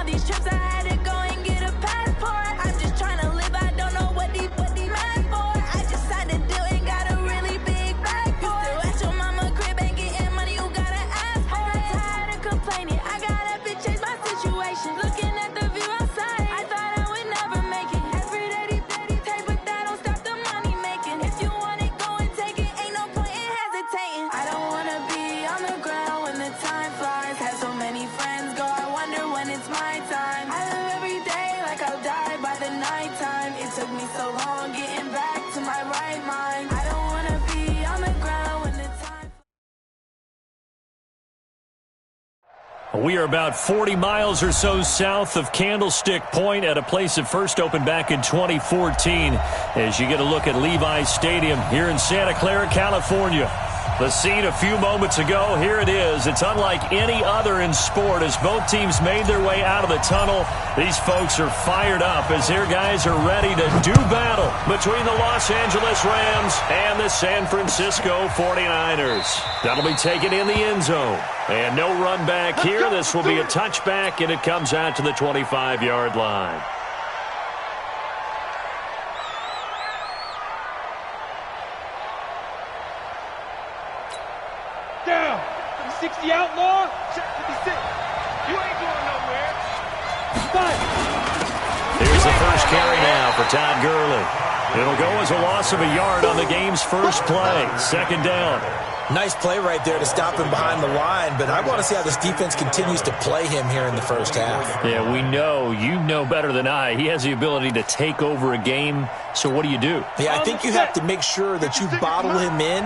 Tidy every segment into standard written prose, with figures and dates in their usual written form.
these trips, I had to go and get a passport. I'm just trying to live, I don't know what these mad for. I just signed a deal and got a really big bag for it. At your mama crib ain't getting money, you gotta ask for it. Tired of complaining, I gotta bitch change my situation. Looking at the view outside, I thought I would never make it. Every day they take, but that don't stop the money making. If you want it, go and take it, ain't no point in hesitating. I don't wanna be on the ground when the time flies. Had so many friends go, I wonder when it's my time. I live every day like I'll die by the nighttime. It took me so long getting back to my right mind. I don't wanna be on the ground when the time. We are about 40 miles or so south of Candlestick Point at a place that first opened back in 2014 as you get a look at Levi's Stadium here in Santa Clara, California. The scene a few moments ago, here it is. It's unlike any other in sport as both teams made their way out of the tunnel. These folks are fired up as their guys are ready to do battle between the Los Angeles Rams and the San Francisco 49ers. That'll be taken in the end zone. And no run back here. This will be a touchback, and it comes out to the 25-yard line. Down. 60 outlaw. Check 56. You ain't going nowhere. Fight. Here's the first carry now for Todd Gurley. It'll go as a loss of a yard on the game's first play. Second down. Nice play right there to stop him behind the line, but I want to see how this defense continues to play him here in the first half. Yeah, we know. You know better than I. He has the ability to take over a game, so what do you do? Yeah, I think you have to make sure that you bottle him in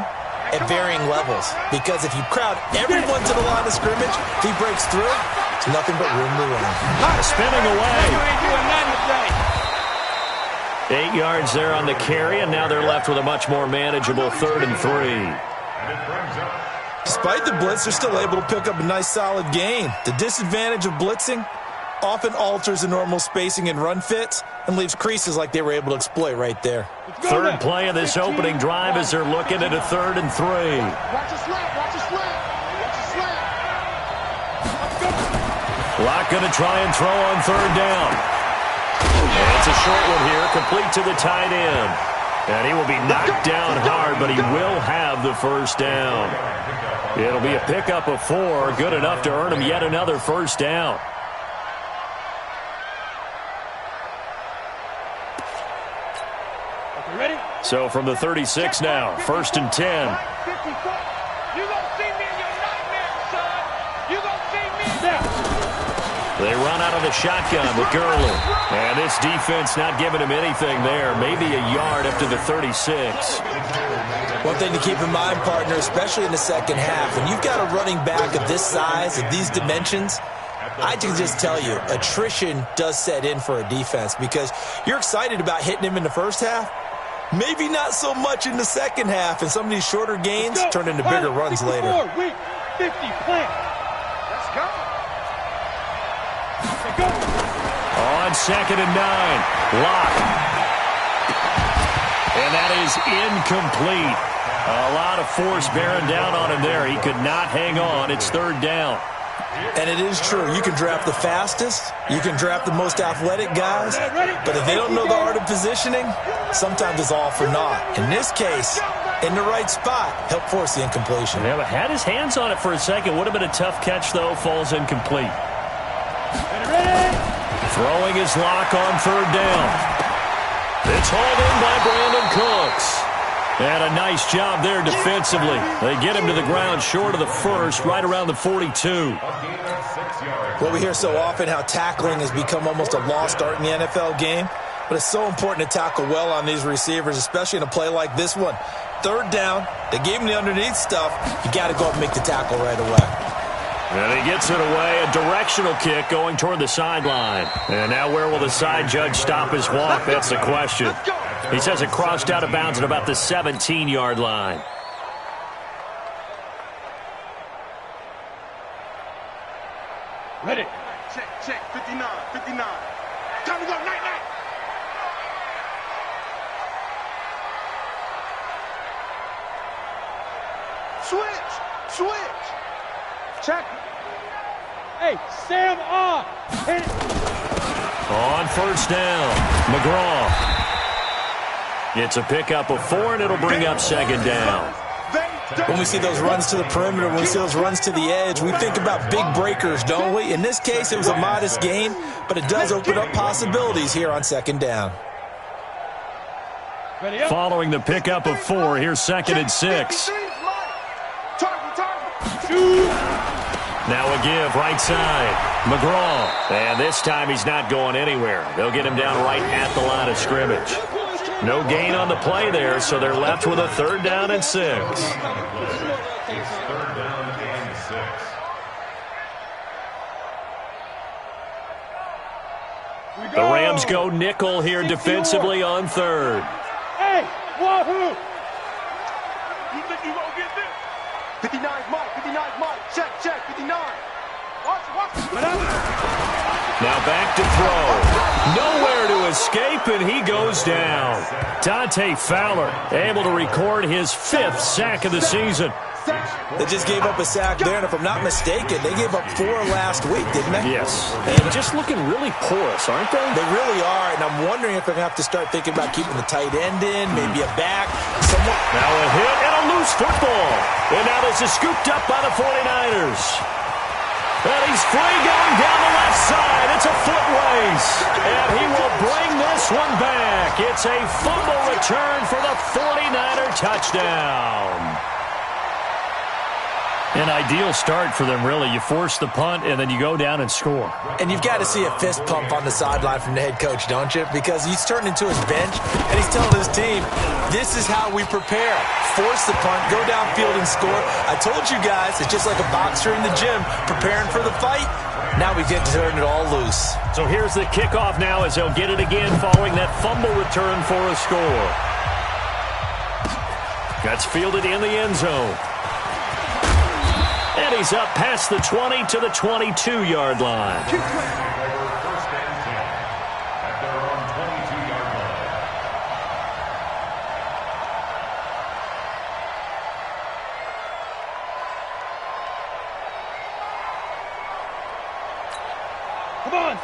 at varying levels, because if you crowd everyone to the line of scrimmage, if he breaks through, it's nothing but room to run. Spinning away. You ain't doing nothing today. 8 yards there on the carry, and now they're left with a much more manageable 3rd and 3. Despite the blitz, they're still able to pick up a nice solid gain. The disadvantage of blitzing often alters the normal spacing and run fits and leaves creases like they were able to exploit right there. Third play of this opening drive as they're looking at a 3rd and 3. Watch a slant. Watch a slant. Watch a slant. Locke going to try and throw on 3rd down. And it's a short one here, complete to the tight end. And he will be knocked down hard, but he will have the first down. It'll be a pickup of 4, good enough to earn him yet another first down. Okay, ready? So from the 36 now, 1st and 10. 54. You gonna see me in your nightmares, son. You gonna see me now. They run out of the shotgun with Gurley. And this defense not giving him anything there. Maybe a yard up to the 36. One thing to keep in mind, partner, especially in the second half, when you've got a running back of this size, of these dimensions, I can just tell you, attrition does set in for a defense because you're excited about hitting him in the first half. Maybe not so much in the second half, and some of these shorter gains turn into bigger runs later. Week 50, plant. Let's go. On 2nd and 9, Locke. And that is incomplete. A lot of force bearing down on him there. He could not hang on. It's 3rd down. And it is true. You can draft the fastest. You can draft the most athletic guys. But if they don't know the art of positioning, sometimes it's all for naught. In this case, in the right spot, help force the incompletion. Yeah, but had his hands on it for a second. Would have been a tough catch, though. Falls incomplete. Throwing his Locke on 3rd down. It's hauled in by Brandon Cooks. And a nice job there defensively. They get him to the ground short of the first, right around the 42. Well, we hear so often how tackling has become almost a lost art in the NFL game. But it's so important to tackle well on these receivers, especially in a play like this one. 3rd down, they gave him the underneath stuff. You got to go up and make the tackle right away. And he gets it away, a directional kick going toward the sideline. And now where will the side judge stop his walk? That's the question. He says it crossed out of bounds at about the 17-yard line. Ready. Check, 59. Time to go, night. Switch. Check. Hey, Sam on. Hit it. On first down, McGraw. It's a pickup of 4, and it'll bring up second down. When we see those runs to the perimeter, when we see those runs to the edge, we think about big breakers, don't we? In this case, it was a modest gain, but it does open up possibilities here on second down. Following the pickup of 4, here's second and 6. Now a give, right side. McGraw. And this time he's not going anywhere. They'll get him down right at the line of scrimmage. No gain on the play there, so they're left with a 3rd down and 6. The Rams go nickel here defensively on 3rd. Hey, wahoo! You think you gonna get this? 59's Mike, 59's Mike. Check, 59. Watch it. Now back to throw. Nowhere to escape, and he goes down. Dante Fowler able to record his 5th sack of the season. They just gave up a sack there, and if I'm not mistaken, they gave up 4 last week, didn't they? Yes. And just looking really porous, aren't they? They really are, and I'm wondering if they're going to have to start thinking about keeping the tight end in, maybe a back. Now a hit and a loose football. And now this is scooped up by the 49ers. And he's free going down the left side. It's a foot race. And he will bring this one back. It's a fumble return for the 49er touchdown. An ideal start for them, really. You force the punt, and then you go down and score. And you've got to see a fist pump on the sideline from the head coach, don't you? Because he's turned into his bench, and he's telling his team, this is how we prepare. Force the punt, go downfield and score. I told you guys, it's just like a boxer in the gym preparing for the fight. Now we get to turn it all loose. So here's the kickoff now as they'll get it again following that fumble return for a score. That's fielded in the end zone. And he's up past the 20 to the 22-yard line.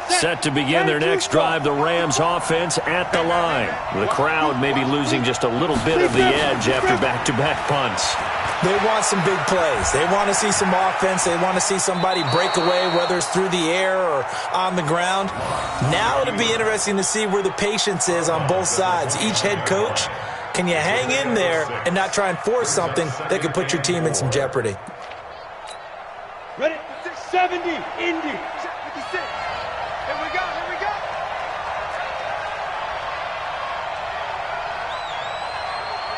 Set to begin their next drive, the Rams offense at the line. The crowd may be losing just a little bit of the edge after back-to-back punts. They want some big plays. They want to see some offense. They want to see somebody break away, whether it's through the air or on the ground. Now it'll be interesting to see where the patience is on both sides. Each head coach, can you hang in there and not try and force something that could put your team in some jeopardy? Ready? 70, Indy. 56. Here we go.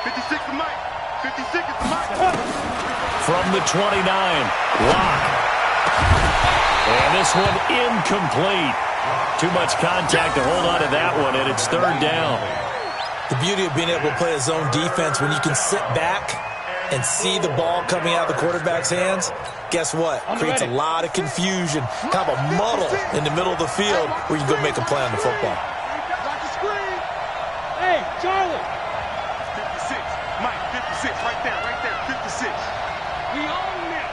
56 to Mike. 56 is to Mike. From the 29, Locke. And this one incomplete. Too much contact to hold on to that one, and it's 3rd down. The beauty of being able to play a zone defense when you can sit back and see the ball coming out of the quarterback's hands, guess what? Creates a lot of confusion, kind of a muddle in the middle of the field where you can go make a play on the football. Hey, Charlie. 56. Mike, 56. Right there. 56. We own them.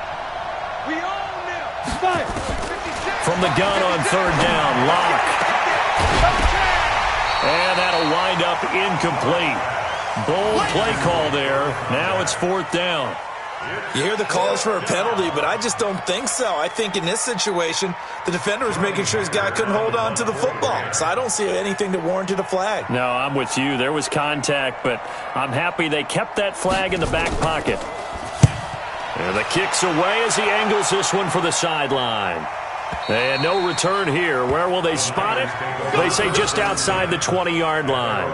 Five. From the gun on 3rd down, Locke. And that'll wind up incomplete. Bold play call there. Now it's 4th down. You hear the calls for a penalty, but I just don't think so. I think in this situation, the defender was making sure his guy couldn't hold on to the football. So I don't see anything that warranted a flag. No, I'm with you. There was contact, but I'm happy they kept that flag in the back pocket. And the kick's away as he angles this one for the sideline. And no return here. Where will they spot it? They say just outside the 20-yard line.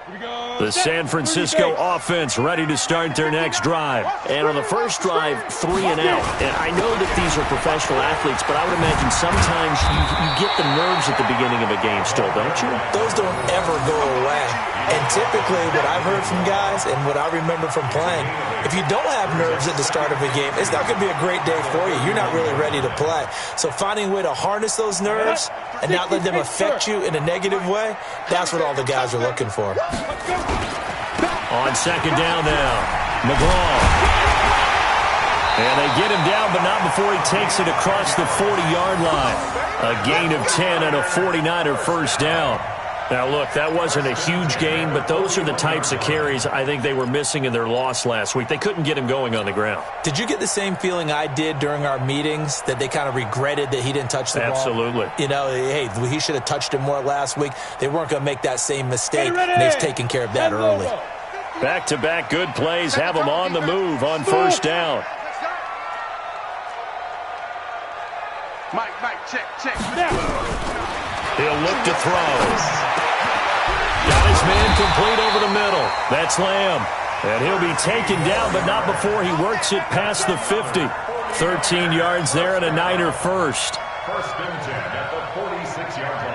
The San Francisco offense ready to start their next drive. And on the first drive, 3 and out. And I know that these are professional athletes, but I would imagine sometimes you get the nerves at the beginning of a game still, don't you? Those don't ever go away. And typically what I've heard from guys and what I remember from playing, if you don't have nerves at the start of a game, it's not going to be a great day for you. You're not really ready to play. So finding a way to harness those nerves and not let them affect you in a negative way, that's what all the guys are looking for. On second down now, McGraw. And they get him down, but not before he takes it across the 40-yard line. A gain of 10 and a 49er first down. Now, look, that wasn't a huge gain, but those are the types of carries I think they were missing in their loss last week. They couldn't get him going on the ground. Did you get the same feeling I did during our meetings, that they kind of regretted that he didn't touch the ball? Absolutely. You know, hey, he should have touched it more last week. They weren't going to make that same mistake, and they've taken care of that early. Back-to-back good plays have them on the move on first down. Mike, check. He'll look to throw. Got his man complete over the middle. That's Lamb. And he'll be taken down, but not before he works it past the 50. 13 yards there and a Niner first. First and 10 at the 46-yard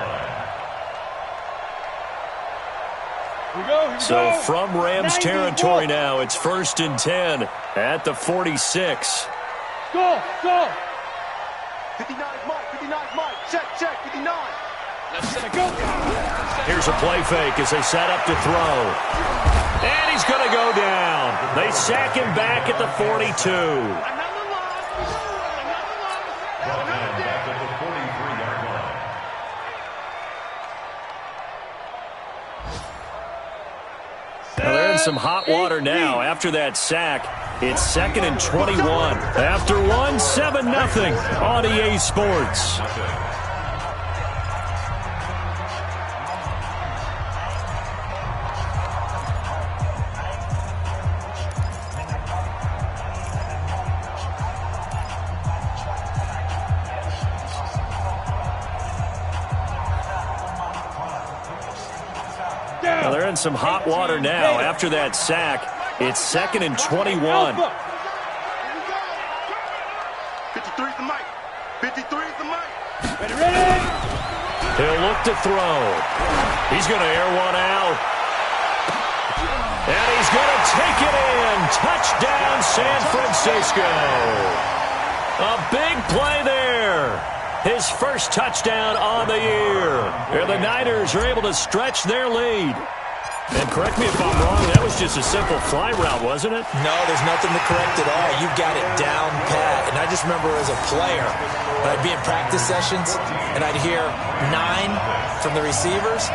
line. So from Rams territory now, it's first and 10 at the 46. Go! 59 Mike, check, 59. Here's a play fake as they set up to throw. And he's going to go down. They sack him back at the 42. Well, they're in some hot water now after that sack. It's second and 21. After one, 7-0 on EA Sports. Well, they're in some hot water now after that sack. It's second and 21. 53's the Mike. 53's the Mike. Ready! He'll look to throw. He's going to air one out. And he's going to take it in. Touchdown, San Francisco. A big play there. His first touchdown on the year. And the Niners are able to stretch their lead. And correct me if I'm wrong, that was just a simple fly route, wasn't it? No, there's nothing to correct at all. You've got it down pat. And I just remember as a player, when I'd be in practice sessions and I'd hear 9 from the receivers,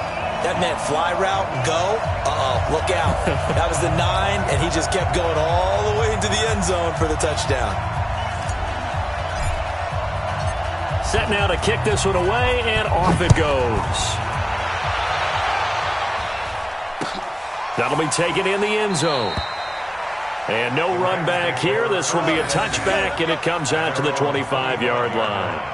that meant fly route, go. Look out. That was the 9, and he just kept going all the way into the end zone for the touchdown. Set now to kick this one away, and off it goes. That'll be taken in the end zone. And no run back here. This will be a touchback, and it comes out to the 25-yard line.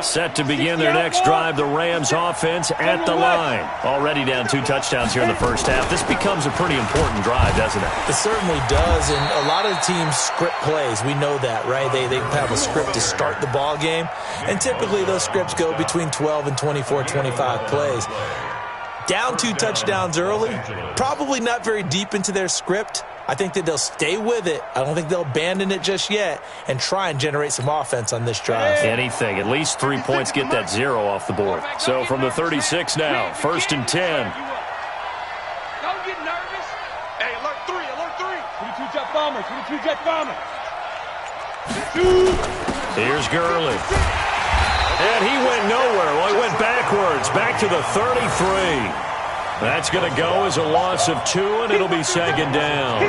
Set to begin their next drive, the Rams offense at the line. Already down 2 touchdowns here in the first half. This becomes a pretty important drive, doesn't it? It certainly does, and a lot of the teams script plays. We know that, right? They have a script to start the ball game, and typically those scripts go between 12 and 24, 25 plays. Down 2 touchdowns early, probably not very deep into their script. I think that they'll stay with it. I don't think they'll abandon it just yet and try and generate some offense on this drive. Anything. At least 3 points, get that 0 off the board. So from the 36 now, first and 10. Don't get nervous. Hey, alert 3. 22 jet bomber. Here's Gurley. And he went nowhere. Well, he went backwards, back to the 33. That's going to go as a loss of 2, and it'll be second down.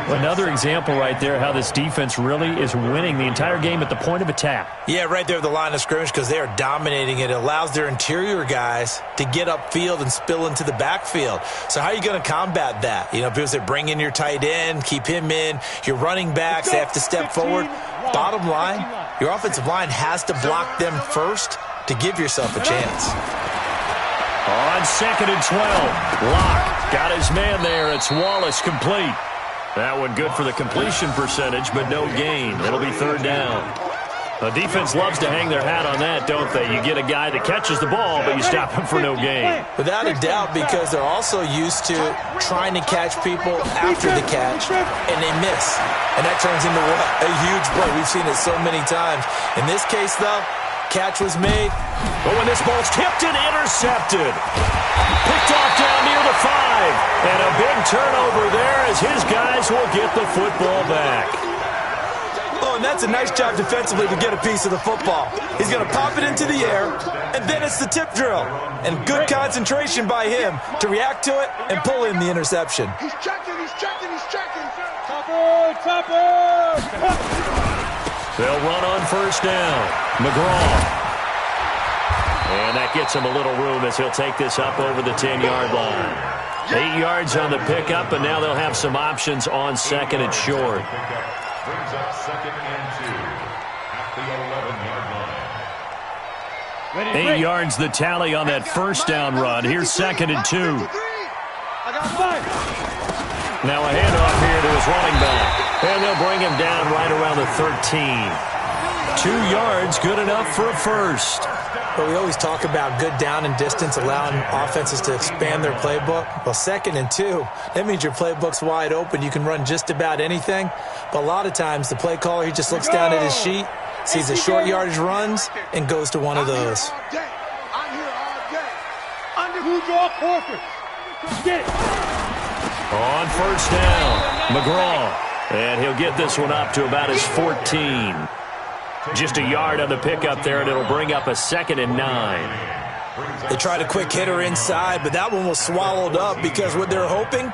Another example right there how this defense really is winning the entire game at the point of attack. Yeah, right there at the line of scrimmage because they are dominating it. It allows their interior guys to get upfield and spill into the backfield. So how are you going to combat that? You know, people say bring in your tight end, keep him in. Your running backs, they have to step forward. Bottom line, your offensive line has to block them first to give yourself a chance. On 2nd and 12, Locke got his man there. It's Wallace complete. That one good for the completion percentage, but no gain. It'll be 3rd down. The defense loves to hang their hat on that, don't they? You get a guy that catches the ball, but you stop him for no gain. Without a doubt, because they're also used to trying to catch people after the catch, and they miss. And that turns into what? A huge play. We've seen it so many times. In this case, though, catch was made. But when this ball's tipped and intercepted. Picked off down near the 5. And a big turnover there as his guys will get the football back. Oh, and that's a nice job defensively to get a piece of the football. He's going to pop it into the air, and then it's the tip drill. And good concentration by him to react to it and pull in the interception. He's checking, he's checking, he's checking. Topper! They'll run on 1st down. McGraw. And that gets him a little room as he'll take this up over the 10-yard line. 8 yards on the pickup, and now they'll have some options on 2nd and short. Brings up 2nd and 2 at the 11-yard line. 8 yards the tally on that 1st down run. Here's 2nd and 2. Now a handoff here to his running back. And they'll bring him down right around the 13. 2 yards, good enough for a first. But we always talk about good down and distance, allowing offenses to expand their playbook. Well, 2nd and 2, that means your playbook's wide open. You can run just about anything. But a lot of times, the play caller, he just looks down at his sheet, sees the short yardage runs, and goes to one of those. I'm here all day. Under who draw corporate. Get it. On 1st down, McGraw. And he'll get this one up to about his 14. Just a yard on the pickup there, and it'll bring up a 2nd and 9. They tried a quick hitter inside, but that one was swallowed up because what they're hoping,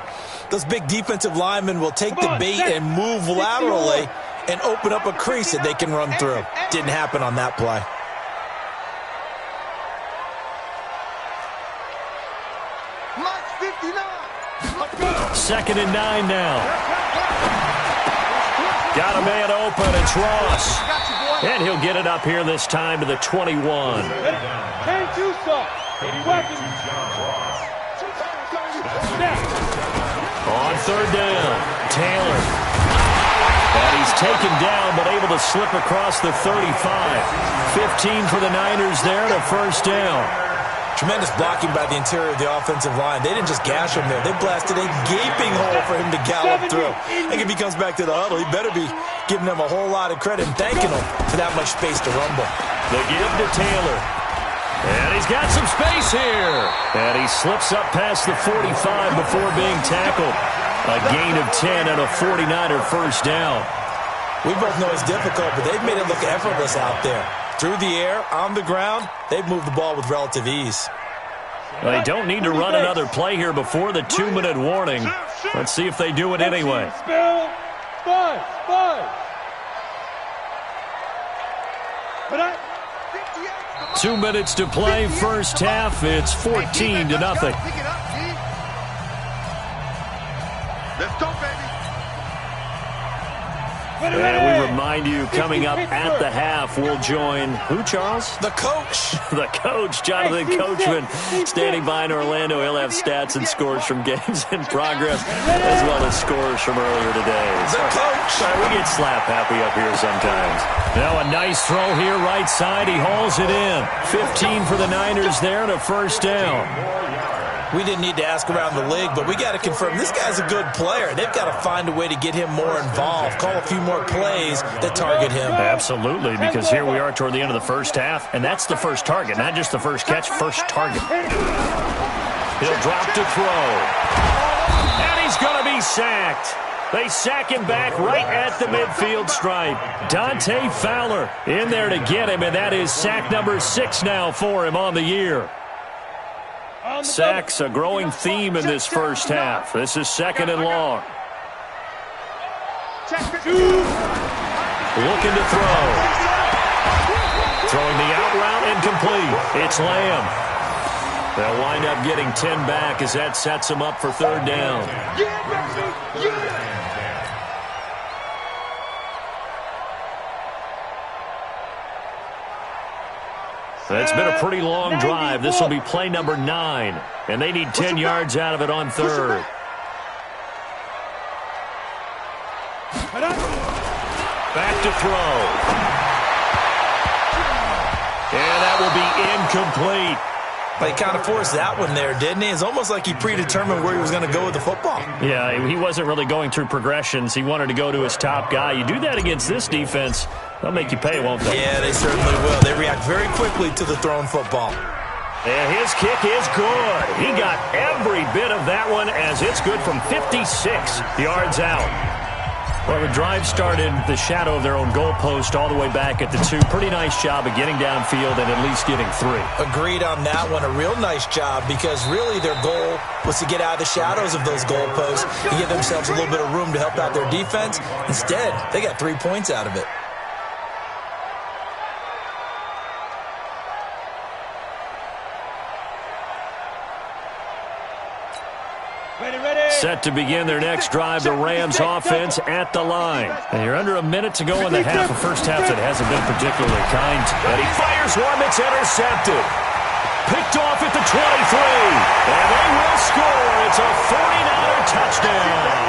those big defensive linemen will take the bait and move laterally and open up a crease that they can run through. Didn't happen on that play. Mike 59. 2nd and 9 now. Got a man open. It's Ross. And he'll get it up here this time to the 21. Can't do so. Any weapons? On 3rd down, Taylor. And he's taken down but able to slip across the 35. 15 for the Niners there to 1st down. Tremendous blocking by the interior of the offensive line. They didn't just gash him there. They blasted a gaping hole for him to gallop through. I think if he comes back to the huddle, he better be giving them a whole lot of credit and thanking them for that much space to rumble. The give to Taylor. And he's got some space here. And he slips up past the 45 before being tackled. A gain of 10 and a 49er 1st down. We both know it's difficult, but they've made it look effortless out there. Through the air, on the ground, they've moved the ball with relative ease. Well, they don't need to run another play here before the 2-minute warning. Let's see if they do it anyway. Spell. 5. 2 minutes to play, 1st half. It's 14-0. Pick it up, G. Let's go, baby. And we remind you, coming up at the half, we'll join who, Charles? The coach. The coach, Jonathan Coachman, standing by in Orlando. He'll have stats and scores from games in progress, as well as scores from earlier today. The coach. Sorry, we get slap happy up here sometimes. Now a nice throw here, right side. He hauls it in. 15 for the Niners there to 1st down. We didn't need to ask around the league, but we got to confirm this guy's a good player. They've got to find a way to get him more involved, call a few more plays that target him. Absolutely, because here we are toward the end of the 1st half, and that's the first target, not just the first catch, first target. He'll drop to throw. And he's going to be sacked. They sack him back right at the midfield stripe. Dante Fowler in there to get him, and that is sack number 6 now for him on the year. Sacks, a growing theme in this first half. This is 2nd and long. Looking to throw. Throwing the out route incomplete. It's Lamb. They'll wind up getting 10 back as that sets them up for 3rd down. It's been a pretty long drive. This will be play number 9, and they need 10 yards out of it on 3rd. Back to throw. And that will be incomplete. But he kind of forced that one there, didn't he? It's almost like he predetermined where he was going to go with the football. Yeah, he wasn't really going through progressions. He wanted to go to his top guy. You do that against this defense, they'll make you pay, won't they? Yeah, they certainly will. They react very quickly to the thrown football. And his kick is good. He got every bit of that one as it's good from 56 yards out. Well, the drive started the shadow of their own goalpost all the way back at the 2. Pretty nice job of getting downfield and at least getting 3. Agreed on that one. A real nice job because really their goal was to get out of the shadows of those goalposts and give themselves a little bit of room to help out their defense. Instead, they got 3 points out of it. Set to begin their next drive, the Rams offense at the line. And you're under a minute to go in the half. A first half that hasn't been particularly kind. And he fires one that's intercepted. Picked off at the 23. And they will score. It's a 49er touchdown.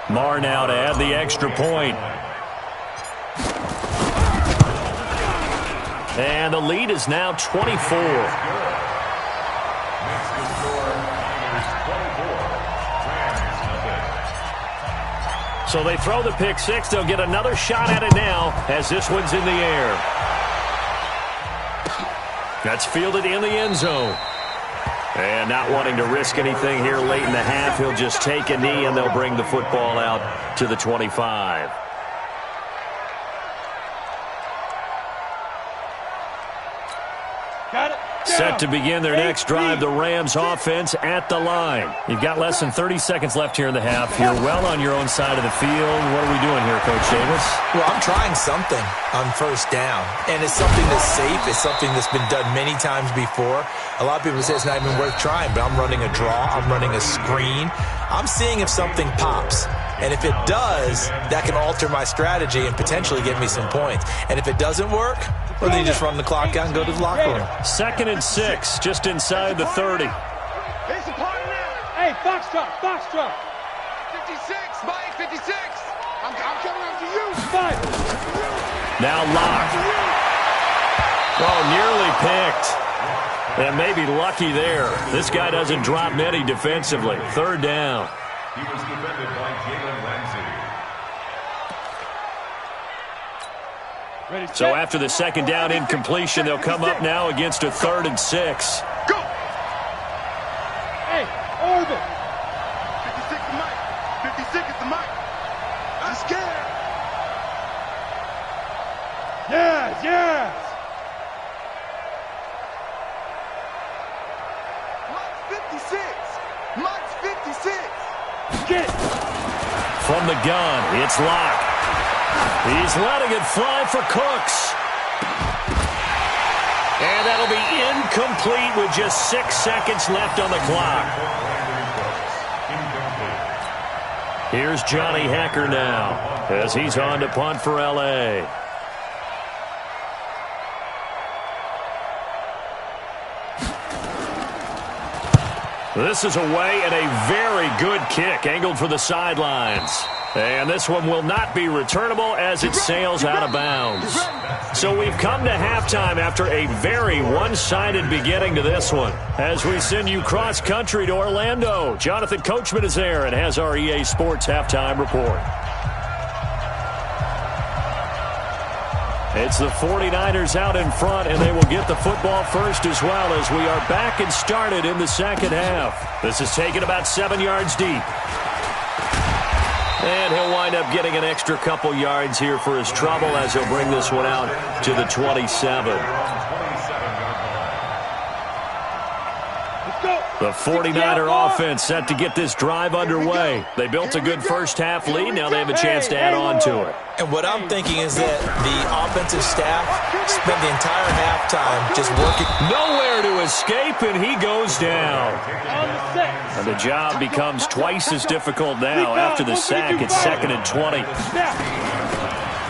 Marr now to add the extra point. And the lead is now 24. So they throw the pick 6. They'll get another shot at it now as this one's in the air. That's fielded in the end zone. And not wanting to risk anything here late in the half, he'll just take a knee and they'll bring the football out to the 25. Set to begin their next drive, the Rams offense at the line. You've got less than 30 seconds left here in the half. You're well on your own side of the field. What are we doing here, Coach Davis? Well, I'm trying something on 1st down, and it's something that's safe. It's something that's been done many times before. A lot of people say it's not even worth trying, but I'm running a draw. I'm running a screen. I'm seeing if something pops. And if it does, that can alter my strategy and potentially get me some points. And if it doesn't work, well, then you just run the clock out and go to the locker room. 2nd and 6, just inside the 30. Hey, Foxtrot. 56, Mike, 56. I'm coming up to you. 5. Now locked. Oh, nearly picked. And maybe lucky there. This guy doesn't drop many defensively. 3rd down. He was defended by Jalen Ramsey. So after the 2nd down incompletion, they'll come up now against a 3rd and 6. Go! Hey, orbit! 56 to Mike. 56 is the Mike. I'm scared. Yes! Mike's 56. Mike's 56. Get it! From the gun, it's Locke. He's letting it fly for Cooks. And that'll be incomplete with just 6 seconds left on the clock. Here's Johnny Hacker now as he's on to punt for L.A. This is away and a very good kick angled for the sidelines. And this one will not be returnable as it sails out of bounds. So we've come to halftime after a very one-sided beginning to this one. As we send you cross-country to Orlando, Jonathan Coachman is there and has our EA Sports halftime report. It's the 49ers out in front, and they will get the football first as well as we are back and started in the 2nd half. This is taken about 7 yards deep. And he'll wind up getting an extra couple yards here for his trouble as he'll bring this one out to the 27. The 49er offense set to get this drive underway. They built a good first-half lead. Now they have a chance to add on to it. And what I'm thinking is that the offensive staff spent the entire halftime just working. Nowhere to escape, and he goes down. And the job becomes twice as difficult now. After the sack, it's 2nd and 20.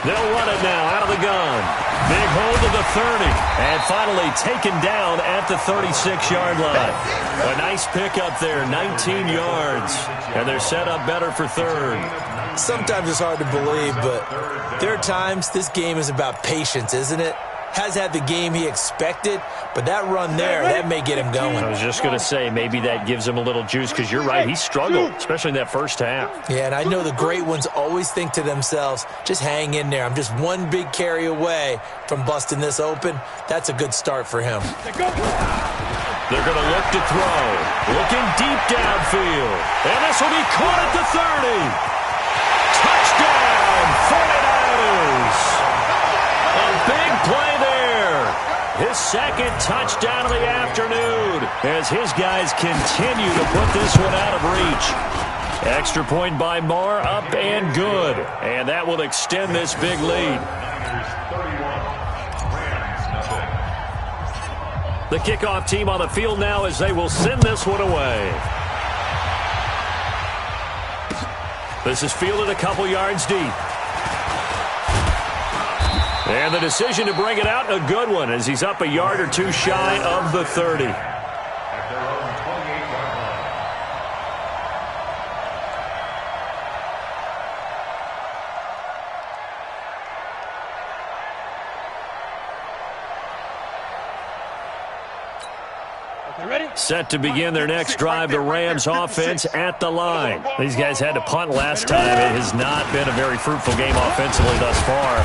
They'll run it now out of the gun. Big hold of the 30. And finally taken down at the 36-yard line. A nice pickup there, 19 yards. And they're set up better for third. Sometimes it's hard to believe, but there are times this game is about patience, isn't it? Has had the game he expected, but that run there, that may get him going. I was just going to say, maybe that gives him a little juice, because you're right, he struggled, especially in that first half. Yeah, and I know the great ones always think to themselves, just hang in there. I'm just one big carry away from busting this open. That's a good start for him. They're going to look to throw. Looking deep downfield. And this will be caught at the 30. Touchdown, 49ers. A big play there. His second touchdown of the afternoon as his guys continue to put this one out of reach. Extra point by Marr, up and good. And that will extend this big lead. The kickoff team on the field now as they will send this one away. This is fielded a couple yards deep. And the decision to bring it out, a good one, as he's up a yard or two shy of the 30. Set to begin their next drive, the Rams offense at the line. These guys had to punt last time. It has not been a very fruitful game offensively thus far.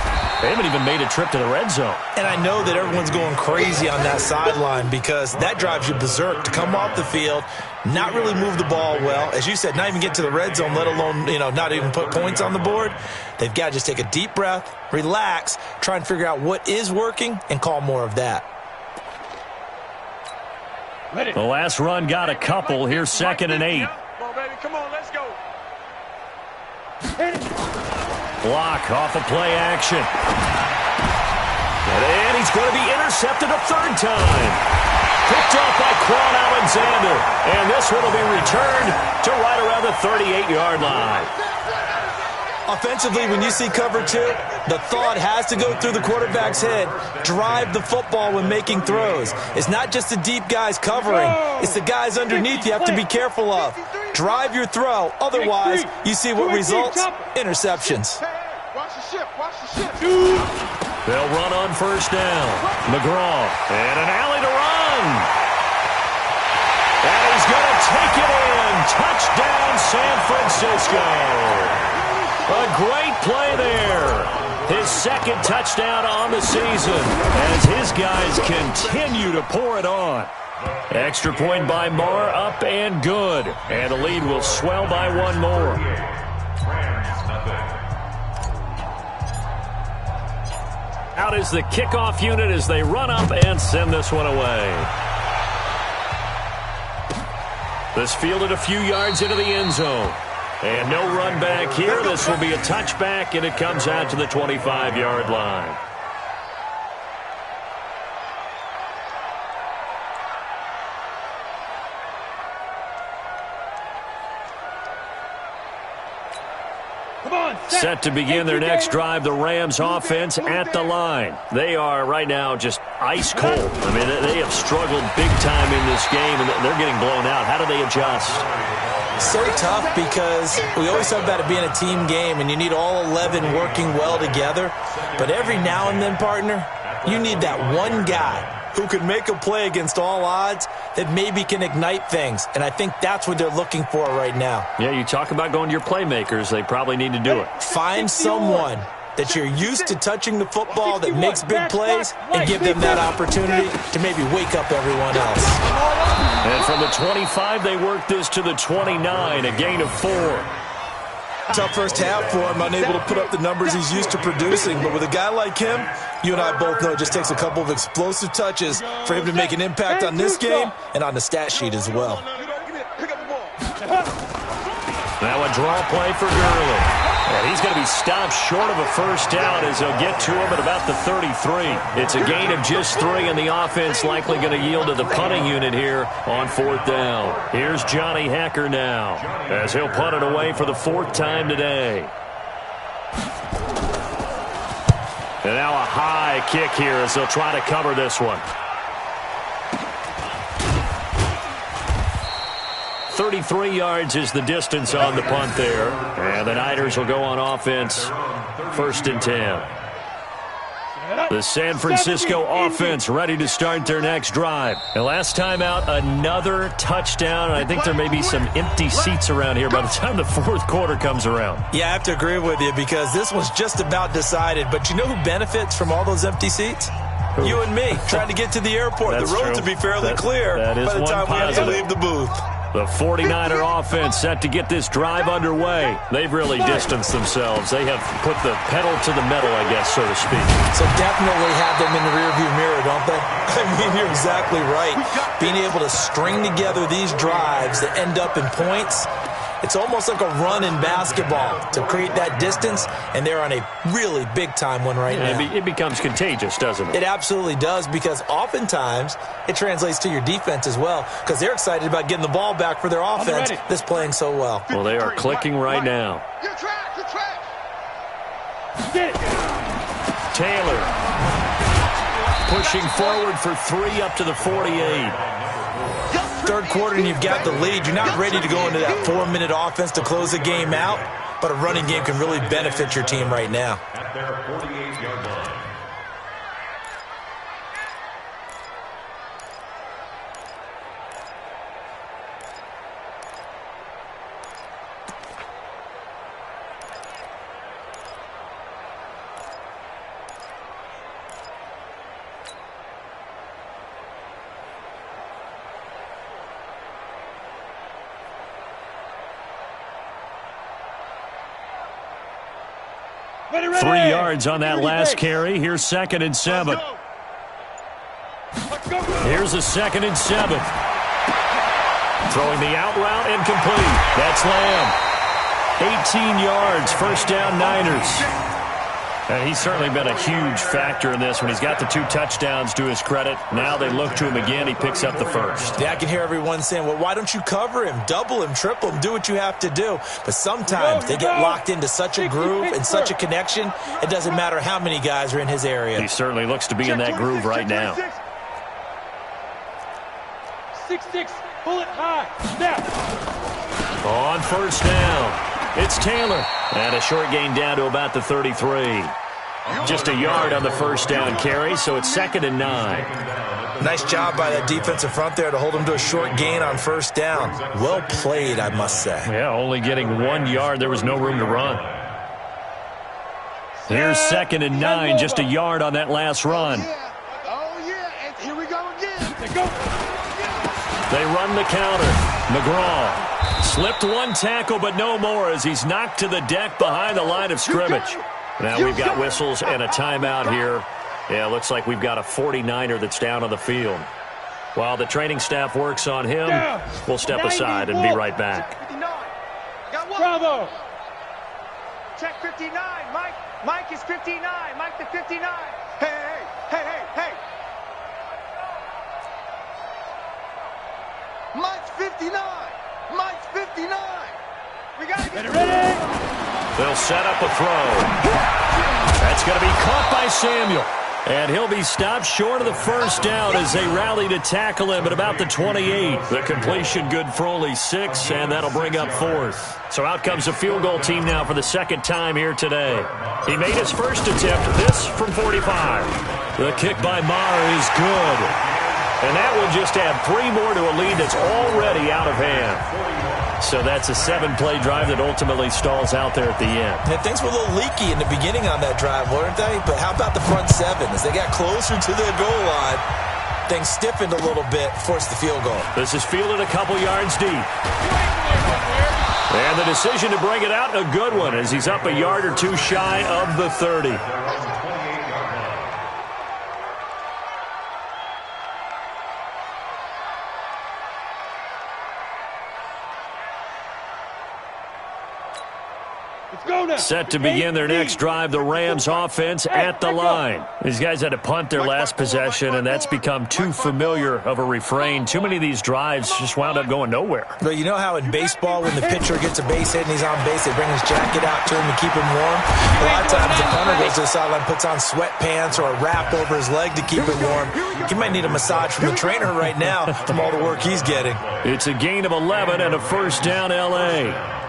They haven't even made a trip to the red zone. And I know that everyone's going crazy on that sideline because that drives you berserk to come off the field, not really move the ball well. As you said, not even get to the red zone, let alone, not even put points on the board. They've got to just take a deep breath, relax, try and figure out what is working, and call more of that. The last run got a couple. Here's 2nd and 8. Come on, baby. Come on, let's go. Block off of play action. And he's going to be intercepted a third time. Picked off by Quan Alexander. And this one will be returned to right around the 38-yard line. Offensively, when you see cover two, the thought has to go through the quarterback's head. Drive the football when making throws. It's not just the deep guys covering. It's the guys underneath you have to be careful of. Drive your throw. Otherwise, you see what results? Interceptions. Watch the ship. Watch the ship. They'll run on first down. McGraw. And an alley to run. And he's going to take it in. Touchdown, San Francisco. A great play there. His second touchdown on the season as his guys continue to pour it on. Extra point by Marr, up and good. And the lead will swell by one more. Out is the kickoff unit as they run up and send this one away. This fielded a few yards into the end zone. And no run back here. This will be a touchback, and it comes out to the 25-yard line. Set to begin their next drive, the Rams offense at the line. They are right now just ice cold. I mean, they have struggled big time in this game, and they're getting blown out. How do they adjust? So tough because we always talk about it being a team game, and you need all 11 working well together. But every now and then, partner, you need that one guy who can make a play against all odds that maybe can ignite things. And I think that's what they're looking for right now. Yeah, you talk about going to your playmakers. They probably need to do it. Find someone that you're used to touching the football that makes big plays and give them that opportunity to maybe wake up everyone else. And from the 25, they work this to the 29, a gain of 4. Tough first half for him, unable to put up the numbers he's used to producing. But with a guy like him, you and I both know it just takes a couple of explosive touches for him to make an impact on this game and on the stat sheet as well. Now a draw play for Gurley. And he's going to be stopped short of a first down as they'll get to him at about the 33. It's a gain of just 3, and the offense likely going to yield to the punting unit here on 4th down. Here's Johnny Hacker now as he'll punt it away for the 4th time today. And now a high kick here as they'll try to cover this one. 33 yards is the distance on the punt there. And the Niners will go on offense, 1st and 10. The San Francisco offense ready to start their next drive. And last time out, another touchdown. I think there may be some empty seats around here by the time the 4th quarter comes around. Yeah, I have to agree with you because this one's just about decided. But you know who benefits from all those empty seats? You and me, trying to get to the airport. The road to be fairly clear by the time we have to leave the booth. The 49er offense set to get this drive underway. They've really distanced themselves. They have put the pedal to the metal, I guess, so to speak. So definitely have them in the rearview mirror, don't they? I mean, you're exactly right. Being able to string together these drives that end up in points, it's almost like a run in basketball to create that distance, and they're on a really big-time one right now. It becomes contagious, doesn't it? It absolutely does, because oftentimes it translates to your defense as well, because they're excited about getting the ball back for their offense that's playing so well. Well, they are clicking right now. Taylor pushing forward for 3 up to the 48. 3rd quarter and you've got the lead. You're not ready to go into that 4-minute offense to close the game out, but a running game can really benefit your team right now. At their 48-yard line. Ready. 3 yards on that last carry. Here's 2nd and 7. Here's a 2nd and 7. Throwing the out route and complete. That's Lamb. 18 yards. 1st down, Niners. And he's certainly been a huge factor in this when he's got the 2 touchdowns to his credit. Now they look to him again. He picks up the 1st. Yeah, I can hear everyone saying, well, why don't you cover him, double him, triple him, do what you have to do. But sometimes they get locked into such a groove and such a connection, it doesn't matter how many guys are in his area. He certainly looks to be in that groove right now. 6-6, pull it high, snap. On 1st down. It's Taylor. And a short gain down to about the 33. Just a yard on the 1st down carry, so it's 2nd and 9. Nice job by that defensive front there to hold him to a short gain on 1st down. Well played, I must say. Yeah, only getting 1 yard. There was no room to run. Here's 2nd and 9, just a yard on that last run. Oh, yeah, and here we go again. They run the counter. McGraw slipped 1 tackle, but no more as he's knocked to the deck behind the line of scrimmage. Now we've got whistles and a timeout here. Yeah, looks like we've got a 49er that's down on the field. While the training staff works on him, we'll step aside and be right back. 59. Got one. Bravo. Check 59. Mike is 59. Mike the 59. Hey. Mike's 59. Mike's 59. We got to get Ready. They'll set up a throw. That's going to be caught by Samuel. And he'll be stopped short of the 1st down as they rally to tackle him at about the 28. The completion good for only 6, and that'll bring up 4th. So out comes the field goal team now for the 2nd time here today. He made his first attempt, this from 45. The kick by Maher is good. And that will just add 3 more to a lead that's already out of hand. So that's a 7-play drive that ultimately stalls out there at the end. And things were a little leaky in the beginning on that drive, weren't they? But how about the front 7? As they got closer to the goal line, things stiffened a little bit, forced the field goal. This is fielded a couple yards deep. And the decision to bring it out, a good one, as he's up a yard or two shy of the 30. Set to begin their next drive, the Rams offense at the line. These guys had to punt their last possession, and that's become too familiar of a refrain. Too many of these drives just wound up going nowhere. Well, you know how in baseball when the pitcher gets a base hit and he's on base, they bring his jacket out to him to keep him warm? A lot of times the punter goes to the sideline, puts on sweatpants or a wrap over his leg to keep it warm. He might need a massage from the trainer right now from all the work he's getting. It's a gain of 11 and a first down, L.A.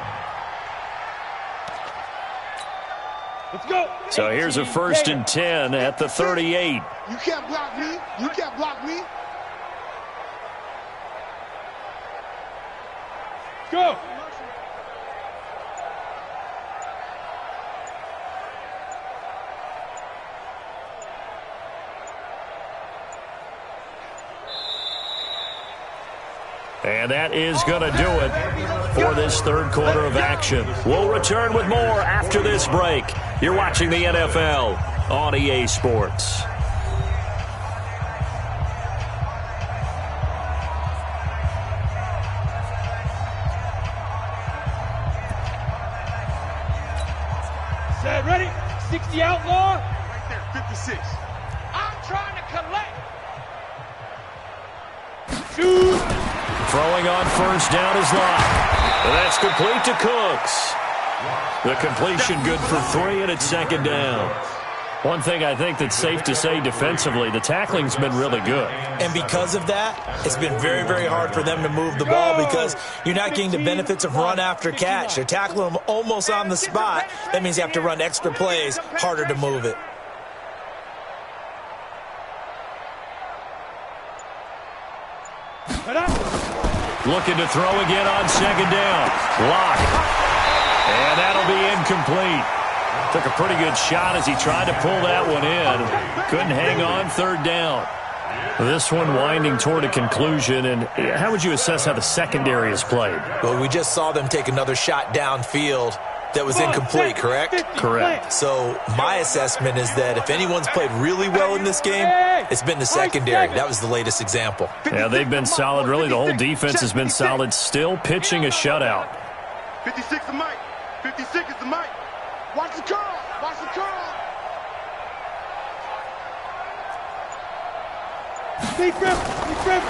Let's go. So here's a 1st and 10 at the 38. You can't block me. You can't block me. Go. And that is going to do it for this third quarter of action. We'll return with more after this break. You're watching the NFL on EA Sports. Set, ready? 60 outlaw. Right there, 56. I'm trying to collect. Shoot. Throwing on first down is Locke. And that's complete to Cooks. The completion good for 3, and it's 2nd down. One thing I think that's safe to say defensively, the tackling's been really good. And because of that, it's been very, very hard for them to move the ball because you're not getting the benefits of run after catch. They're tackling them almost on the spot. That means you have to run extra plays, harder to move it. Looking to throw again on 2nd down. Locke. And that'll be incomplete. Took a pretty good shot as he tried to pull that one in. Couldn't hang on 3rd down. This one winding toward a conclusion. And how would you assess how the secondary has played? Well, we just saw them take another shot downfield that was incomplete, correct? Correct. So my assessment is that if anyone's played really well in this game, it's been the secondary. That was the latest example. Yeah, they've been solid. Really, the whole defense has been solid. Still pitching a shutout. 56 is Mike. 56 is the Mike. Watch the curl. Watch the curl.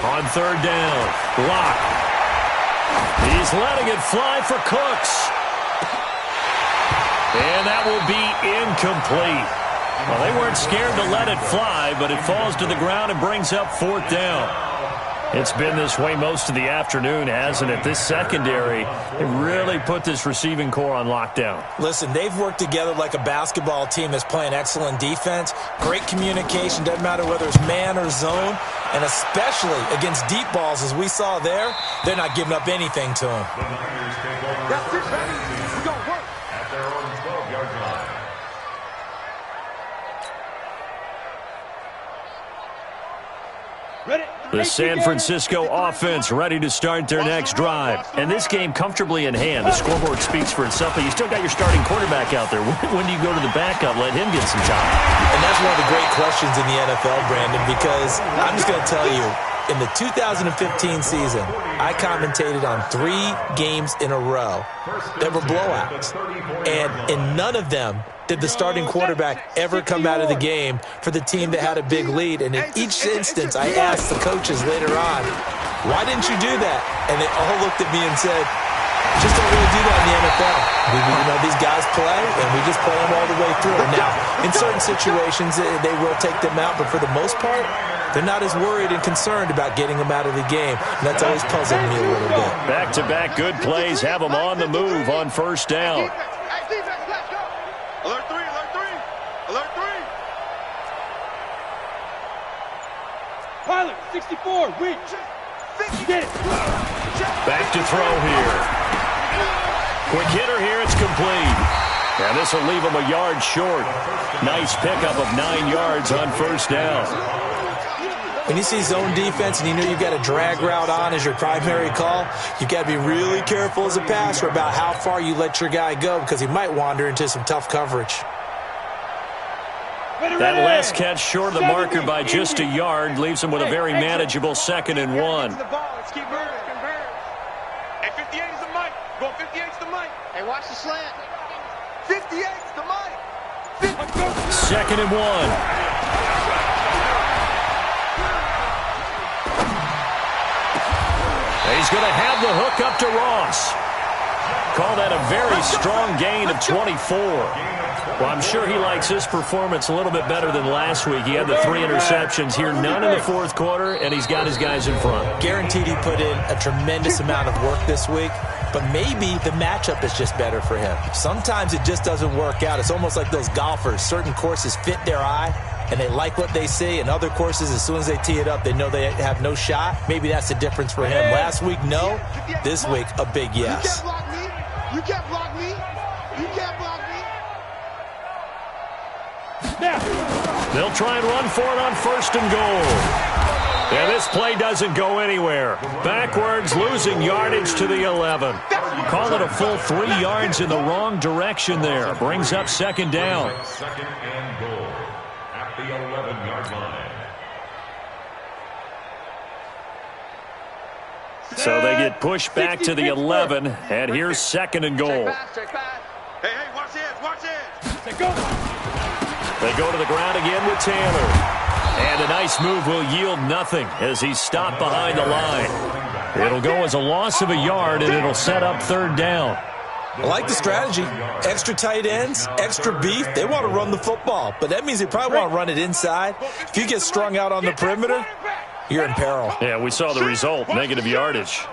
On 3rd down, Locke. He's letting it fly for Cooks. And that will be incomplete. Well, they weren't scared to let it fly, but it falls to the ground and brings up 4th down. It's been this way most of the afternoon, hasn't it? This secondary, they really put this receiving core on lockdown. Listen, they've worked together like a basketball team that's playing excellent defense. Great communication, doesn't matter whether it's man or zone. And especially against deep balls, as we saw there, they're not giving up anything to them. That's it, baby. We gonna work. At their own 12-yard line. Ready? The San Francisco offense ready to start their next drive. And this game comfortably in hand. The scoreboard speaks for itself, but you still got your starting quarterback out there. When do you go to the backup, let him get some time? And that's one of the great questions in the NFL, Brandon, because I'm just going to tell you, in the 2015 season, I commentated on 3 games in a row that were blowouts. And in none of them did the starting quarterback ever come out of the game for the team that had a big lead. And in each instance, I asked the coaches later on, why didn't you do that? And they all looked at me and said, just don't really do that in the NFL. These guys play, and we just play them all the way through. Now, in certain situations, they will take them out, but for the most part, they're not as worried and concerned about getting them out of the game. And that's always puzzled me a little bit. Back-to-back good plays have them on the move on first down. Alert 3, alert 3. Alert 3. Pilot, 64, reach. Get it. Back to throw here. Quick hitter here, it's complete. And this will leave him a yard short. Nice pickup of 9 yards on first down. When you see zone defense and you know you've got a drag route on as your primary call, you've got to be really careful as a passer about how far you let your guy go because he might wander into some tough coverage. That last catch short of the marker by just a yard leaves him with a very manageable 2nd and 1. Let's keep moving. Hey, 58 is the mic. Go 58 is the mic. Hey, watch the slant. 58 is the mic. 2nd and 1. He's going to have the hook up to Ross. Call that a very strong gain of 24. Well, I'm sure he likes this performance a little bit better than last week. He had the 3 interceptions here, none in the fourth quarter, and he's got his guys in front. Guaranteed he put in a tremendous amount of work this week, but maybe the matchup is just better for him. Sometimes it just doesn't work out. It's almost like those golfers. Certain courses fit their eye, and they like what they see, and other courses, as soon as they tee it up, they know they have no shot. Maybe that's the difference for him. Last week, no. This week, a big yes. You can't block me. You can't block me. They'll try and run for it on 1st and goal. And this play doesn't go anywhere. Backwards, losing yardage to the 11. Call it a full 3 yards in the wrong direction there. Brings up 2nd down. 2nd and goal at the 11-yard line. So they get pushed back to the 11, and here's 2nd and goal. Hey, watch this, watch this. They go to the ground again with Taylor. And a nice move will yield nothing as he's stopped behind the line. It'll go as a loss of a yard, and it'll set up 3rd down. I like the strategy. Extra tight ends, extra beef. They want to run the football, but that means they probably want to run it inside. If you get strung out on the perimeter, you're in peril. Yeah, we saw the result, negative yardage.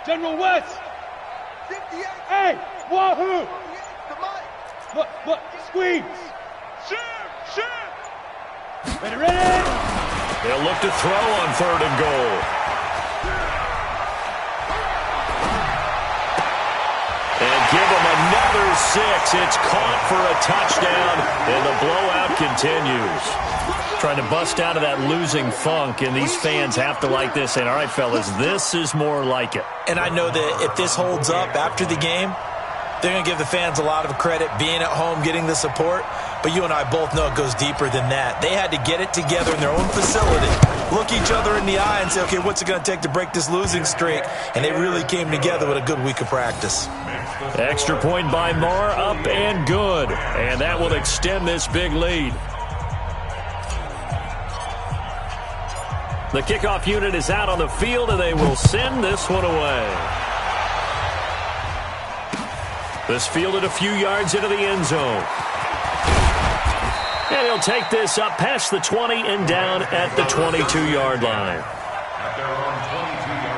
General West. 58. Hey, Wahoo. The mic. Look, squeeze. Shoot. Ready. They'll look to throw on 3rd and goal. And give them another 6. It's caught for a touchdown, and the blowout continues. Trying to bust out of that losing funk, and these fans have to like this. And all right, fellas, this is more like it. And I know that if this holds up after the game, they're going to give the fans a lot of credit being at home, getting the support. But you and I both know it goes deeper than that. They had to get it together in their own facility, look each other in the eye and say, okay, what's it going to take to break this losing streak? And they really came together with a good week of practice. Extra point by Marr, up and good. And that will extend this big lead. The kickoff unit is out on the field, and they will send this one away. This fielded a few yards into the end zone. And he'll take this up past the 20 and down at the 22-yard line. At their own 22-yard line.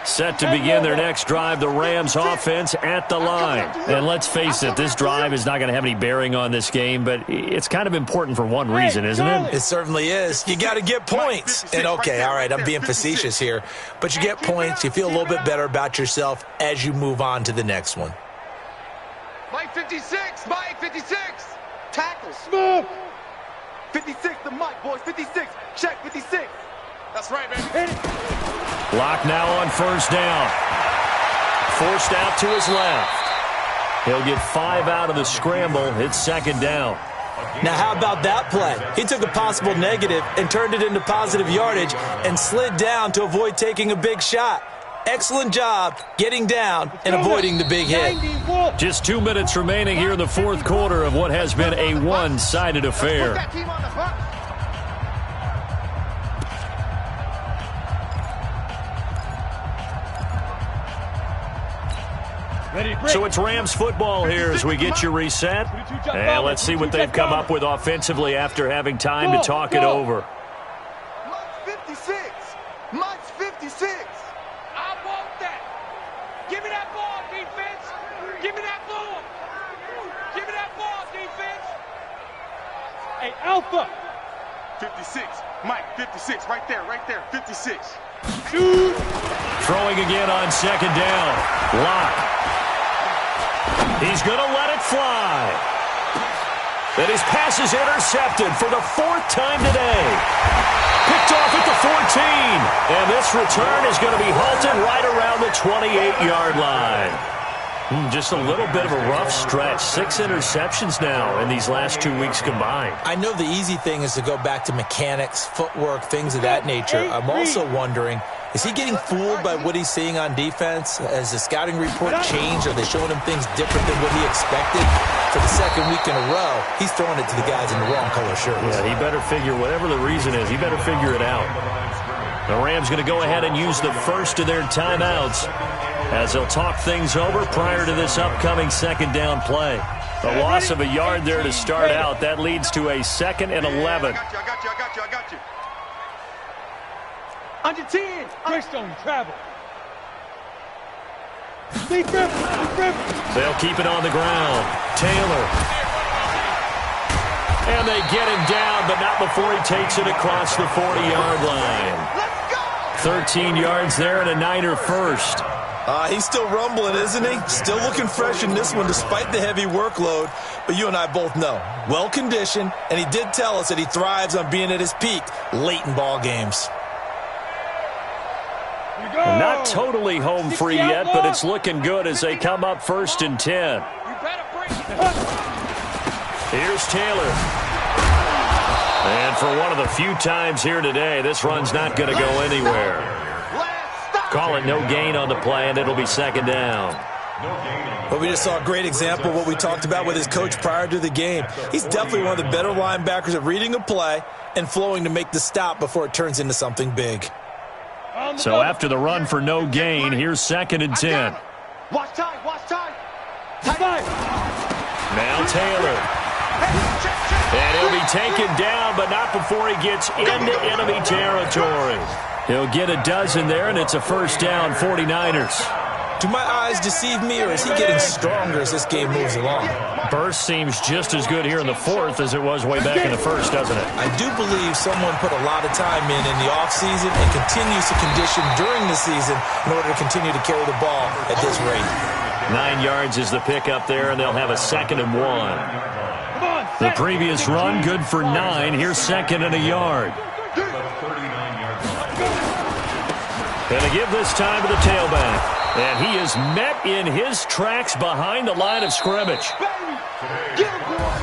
Set to begin their next drive, the Rams offense at the line. And let's face it, this drive is not going to have any bearing on this game, but it's kind of important for one reason, isn't it? It certainly is. You got to get points. And okay, all right, I'm being facetious here, but you get points, you feel a little bit better about yourself as you move on to the next one. Mike 56. Mike 56. Tackle. Smooth. 56, the mic, boys. 56. Check 56. That's right, baby. Lock now on 1st down. Forced out to his left. He'll get 5 out of the scramble. It's 2nd down. Now, how about that play? He took a possible negative and turned it into positive yardage and slid down to avoid taking a big shot. Excellent job getting down and avoiding the big hit. Just 2 minutes remaining here in the fourth quarter of what has been a one-sided affair. So it's Rams football here as we get you reset. And let's see what they've come up with offensively after having time to talk it over. Mike's 56. Mike's 56. I want that. Give me that ball, defense. Give me that ball. Give me that ball, defense. Hey, Alpha. 56. Mike, 56. Right there, 56. Throwing again on second down. Lock. He's going to let it fly. And his pass is intercepted for the 4th time today. Picked off at the 14. And this return is going to be halted right around the 28-yard line. Just a little bit of a rough stretch. 6 interceptions now in these last 2 weeks combined. I know the easy thing is to go back to mechanics, footwork, things of that nature. I'm also wondering, is he getting fooled by what he's seeing on defense? Has the scouting report changed? Are they showing him things different than what he expected? For the second week in a row, he's throwing it to the guys in the wrong color shirts. Yeah, he better figure, whatever the reason is, he better figure it out. The Rams going to go ahead and use the first of their timeouts as they'll talk things over prior to this upcoming second down play. The loss of a yard there to start out. That leads to a 2nd and 11. I got you. Under 10. Greystone travel. They'll keep it on the ground. Taylor. And they get him down, but not before he takes it across the 40-yard line. 13 yards there and a Niner first. He's still rumbling, isn't he? Still looking fresh in this one despite the heavy workload. But you and I both know, well-conditioned, and he did tell us that he thrives on being at his peak late in ball games. Not totally home free yet, but it's looking good as they come up 1st and 10. Here's Taylor. And for one of the few times here today, this run's not going to go anywhere. Call it no gain on the play, and it'll be 2nd down. But we just saw a great example of what we talked about with his coach prior to the game. He's definitely one of the better linebackers at reading a play and flowing to make the stop before it turns into something big. So after the run for no gain, here's 2nd and 10. Watch time. Now Taylor. And he'll be taken down, but not before he gets into enemy territory. He'll get a dozen there, and it's a 1st down, 49ers. Do my eyes deceive me, or is he getting stronger as this game moves along? Burst seems just as good here in the 4th as it was way back in the 1st, doesn't it? I do believe someone put a lot of time in the offseason and continues to condition during the season in order to continue to carry the ball at this rate. 9 yards is the pickup there, and they'll have a 2nd and 1. The previous run, good for 9. Here's 2nd and a yard. And to give this time to the tailback. And he is met in his tracks behind the line of scrimmage.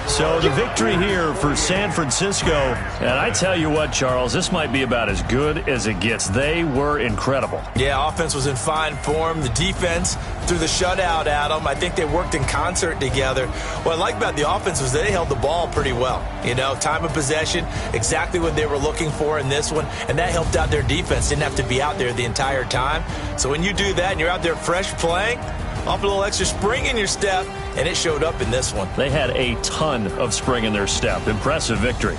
So the victory here for San Francisco. And I tell you what, Charles, this might be about as good as it gets. They were incredible. Yeah, offense was in fine form. The defense threw the shutout at them. I think they worked in concert together. What I like about the offense was they held the ball pretty well. You know, time of possession, exactly what they were looking for in this one. And that helped out their defense. Didn't have to be out there the entire time. So when you do that and you're out there fresh playing, off a little extra spring in your step, and it showed up in this one. They had a ton of spring in their step. Impressive victory.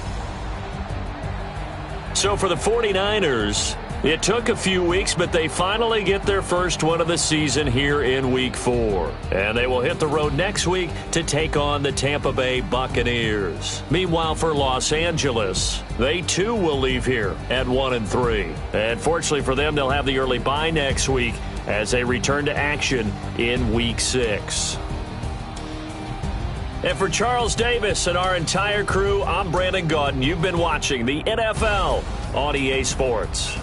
So for the 49ers, it took a few weeks, but they finally get their first one of the season here in Week 4. And they will hit the road next week to take on the Tampa Bay Buccaneers. Meanwhile, for Los Angeles, they too will leave here at 1-3. And fortunately for them, they'll have the early bye next week as they return to action in Week 6. And for Charles Davis and our entire crew, I'm Brandon Gaudin. You've been watching the NFL on EA Sports.